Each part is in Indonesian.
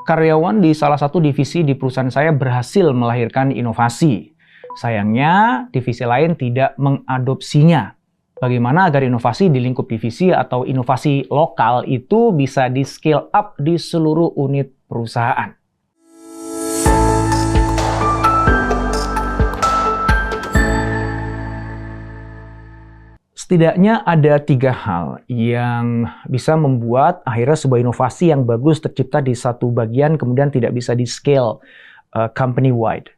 Karyawan di salah satu divisi di perusahaan saya berhasil melahirkan inovasi. Sayangnya, divisi lain tidak mengadopsinya. Bagaimana agar inovasi di lingkup divisi atau inovasi lokal itu bisa di-scale up di seluruh unit perusahaan? Setidaknya ada 3 hal yang bisa membuat akhirnya sebuah inovasi yang bagus tercipta di satu bagian kemudian tidak bisa di-scale company-wide.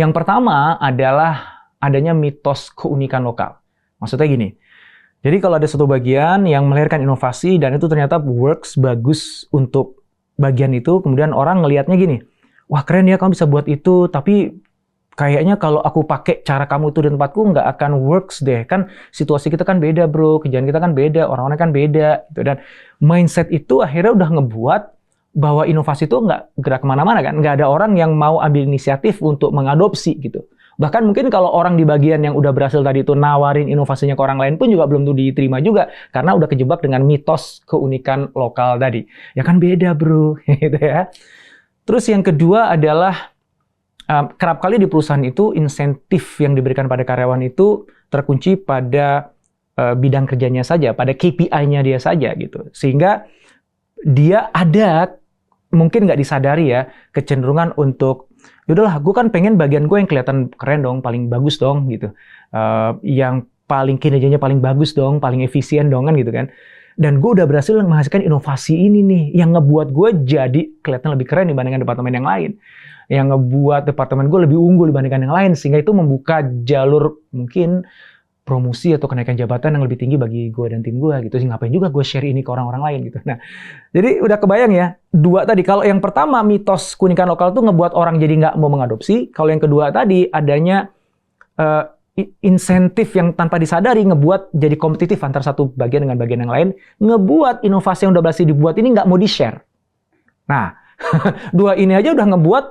Yang pertama adalah adanya mitos keunikan lokal. Maksudnya gini, jadi kalau ada satu bagian yang melahirkan inovasi dan itu ternyata works, bagus untuk bagian itu, kemudian orang ngelihatnya gini, wah keren ya kamu bisa buat itu, tapi kayaknya kalau aku pakai cara kamu itu di tempatku nggak akan works deh. Kan situasi kita kan beda bro, kerjaan kita kan beda, orang-orang kan beda. Gitu. Dan mindset itu akhirnya udah ngebuat bahwa inovasi itu nggak gerak kemana-mana kan. Nggak ada orang yang mau ambil inisiatif untuk mengadopsi gitu. Bahkan mungkin kalau orang di bagian yang udah berhasil tadi itu nawarin inovasinya ke orang lain pun juga belum tuh diterima juga. Karena udah kejebak dengan mitos keunikan lokal tadi. Ya kan beda bro, gitu ya. Terus yang kedua adalah kerap kali di perusahaan itu insentif yang diberikan pada karyawan itu terkunci pada bidang kerjanya saja, pada KPI-nya dia saja gitu. Sehingga dia ada, mungkin nggak disadari ya, kecenderungan untuk, yaudahlah gue kan pengen bagian gue yang kelihatan keren dong, paling bagus dong gitu. Yang paling kinerjanya paling bagus dong, paling efisien dong kan gitu kan. Dan gue udah berhasil menghasilkan inovasi ini nih, yang ngebuat gue jadi kelihatan lebih keren dibandingkan departemen yang lain. Yang ngebuat departemen gue lebih unggul dibandingkan yang lain, sehingga itu membuka jalur mungkin promosi atau kenaikan jabatan yang lebih tinggi bagi gue dan tim gue gitu. Sih ngapain juga gue share ini ke orang-orang lain gitu. Nah, jadi udah kebayang ya, 2 tadi. Kalau yang pertama mitos keunikan lokal tuh ngebuat orang jadi nggak mau mengadopsi. Kalau yang kedua tadi adanya insentif yang tanpa disadari ngebuat jadi kompetitif antara satu bagian dengan bagian yang lain, ngebuat inovasi yang udah berhasil dibuat ini nggak mau di-share. Nah, 2 ini aja udah ngebuat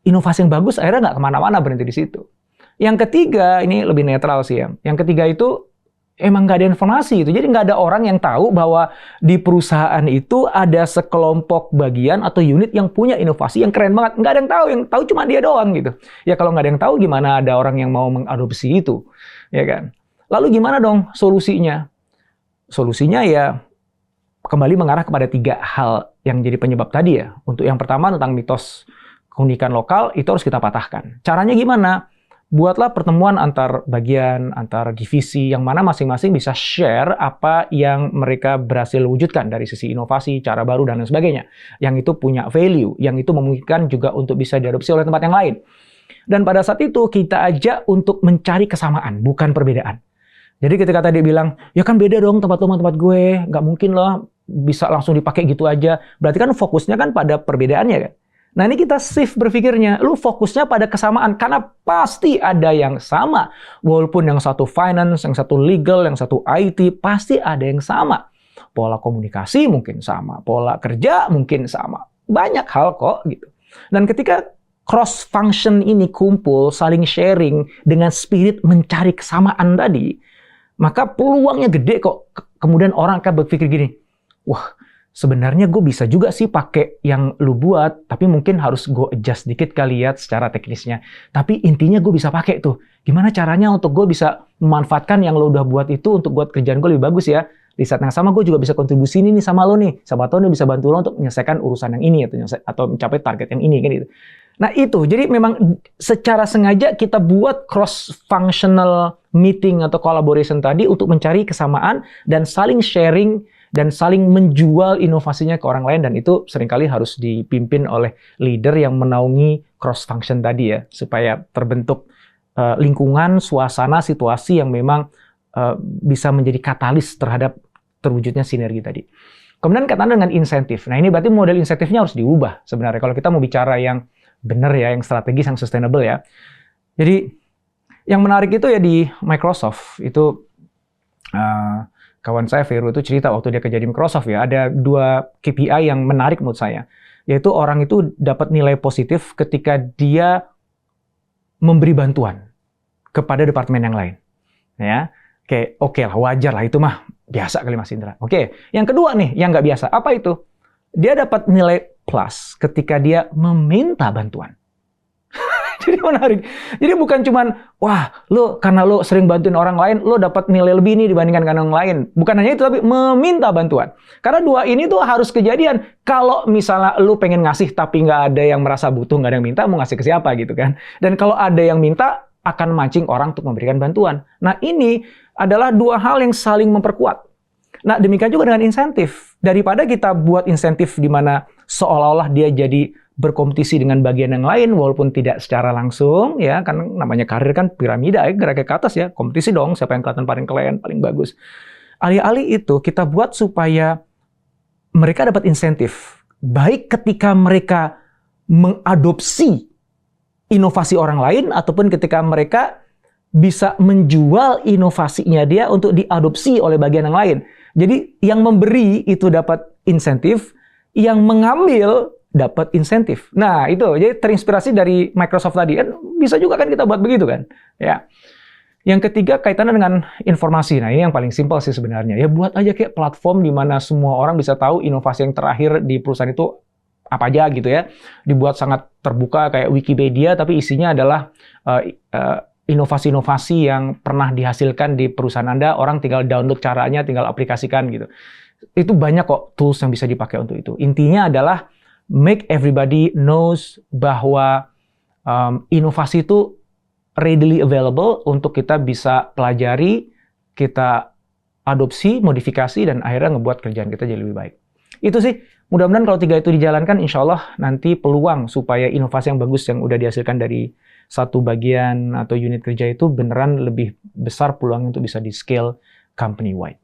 inovasi yang bagus akhirnya nggak kemana-mana, berhenti di situ. Yang ketiga, ini lebih netral sih ya. Yang ketiga itu emang nggak ada informasi itu. Jadi nggak ada orang yang tahu bahwa di perusahaan itu ada sekelompok bagian atau unit yang punya inovasi yang keren banget. Nggak ada yang tahu cuma dia doang gitu. Ya kalau nggak ada yang tahu gimana ada orang yang mau mengadopsi itu, ya kan? Lalu gimana dong solusinya? Solusinya ya kembali mengarah kepada 3 hal yang jadi penyebab tadi ya. Untuk yang pertama tentang mitos keunikan lokal itu harus kita patahkan. Caranya gimana? Buatlah pertemuan antar bagian, antar divisi yang mana masing-masing bisa share apa yang mereka berhasil wujudkan dari sisi inovasi, cara baru dan lain sebagainya. Yang itu punya value, yang itu memungkinkan juga untuk bisa diadopsi oleh tempat yang lain. Dan pada saat itu kita ajak untuk mencari kesamaan, bukan perbedaan. Jadi ketika tadi bilang, ya kan beda dong tempat lo sama tempat gue, nggak mungkin loh bisa langsung dipakai gitu aja. Berarti kan fokusnya kan pada perbedaannya kan. Nah ini kita shift berpikirnya, lu fokusnya pada kesamaan, karena pasti ada yang sama. Walaupun yang satu finance, yang satu legal, yang satu IT, pasti ada yang sama. Pola komunikasi mungkin sama, pola kerja mungkin sama. Banyak hal kok gitu. Dan ketika cross function ini kumpul, saling sharing dengan spirit mencari kesamaan tadi, maka peluangnya gede kok. Kemudian orang akan berpikir gini, wah, sebenarnya gue bisa juga sih pakai yang lu buat, tapi mungkin harus gue adjust dikit kali ya secara teknisnya. Tapi intinya gue bisa pakai tuh. Gimana caranya untuk gue bisa memanfaatkan yang lo udah buat itu untuk buat kerjaan gue lebih bagus ya. Di saat yang sama gue juga bisa kontribusi ini nih sama lo nih. Sama lo nih bisa bantu lo untuk menyelesaikan urusan yang ini atau mencapai target yang ini kan gitu. Nah itu, jadi memang secara sengaja kita buat cross-functional meeting atau collaboration tadi untuk mencari kesamaan dan saling sharing dan saling menjual inovasinya ke orang lain, dan itu seringkali harus dipimpin oleh leader yang menaungi cross function tadi ya, supaya terbentuk lingkungan, suasana, situasi yang memang bisa menjadi katalis terhadap terwujudnya sinergi tadi. Kemudian kaitan dengan insentif. Nah ini berarti model insentifnya harus diubah sebenarnya kalau kita mau bicara yang benar ya, yang strategis, yang sustainable ya. Jadi yang menarik itu ya di Microsoft itu kawan saya Vero itu cerita waktu dia kerja di Microsoft ya, ada 2 KPI yang menarik menurut saya. Yaitu orang itu dapat nilai positif ketika dia memberi bantuan kepada departemen yang lain. Ya, oke lah, wajar lah, itu mah biasa kali Mas Indra. Oke, yang kedua nih, yang nggak biasa. Apa itu? Dia dapat nilai plus ketika dia meminta bantuan. Jadi menarik. Jadi bukan cuman, wah, karena lo sering bantuin orang lain, lo dapat nilai lebih nih dibandingkan orang lain. Bukan hanya itu, tapi meminta bantuan. Karena dua ini tuh harus kejadian. Kalau misalnya lo pengen ngasih tapi nggak ada yang merasa butuh, nggak ada yang minta, mau ngasih ke siapa gitu kan. Dan kalau ada yang minta, akan mancing orang untuk memberikan bantuan. Nah ini adalah dua hal yang saling memperkuat. Nah demikian juga dengan insentif. Daripada kita buat insentif di mana seolah-olah dia jadi berkompetisi dengan bagian yang lain walaupun tidak secara langsung ya, kan namanya karir kan piramida ya, geraknya ke atas ya, kompetisi dong siapa yang kelihatan paling keren, paling bagus. Alih-alih itu kita buat supaya mereka dapat insentif baik ketika mereka mengadopsi inovasi orang lain ataupun ketika mereka bisa menjual inovasinya dia untuk diadopsi oleh bagian yang lain. Jadi yang memberi itu dapat insentif, yang mengambil dapat insentif. Nah, itu jadi terinspirasi dari Microsoft tadi kan bisa juga kan kita buat begitu kan. Ya. Yang ketiga kaitannya dengan informasi. Nah, ini yang paling simpel sih sebenarnya. Ya buat aja kayak platform di mana semua orang bisa tahu inovasi yang terakhir di perusahaan itu apa aja gitu ya. Dibuat sangat terbuka kayak Wikipedia tapi isinya adalah inovasi-inovasi yang pernah dihasilkan di perusahaan Anda, orang tinggal download caranya, tinggal aplikasikan gitu. Itu banyak kok tools yang bisa dipakai untuk itu. Intinya adalah make everybody knows bahwa inovasi itu readily available untuk kita bisa pelajari, kita adopsi, modifikasi, dan akhirnya ngebuat kerjaan kita jadi lebih baik. Itu sih, mudah-mudahan kalau tiga itu dijalankan, insya Allah nanti peluang supaya inovasi yang bagus yang udah dihasilkan dari satu bagian atau unit kerja itu beneran lebih besar peluangnya untuk bisa di-scale company-wide.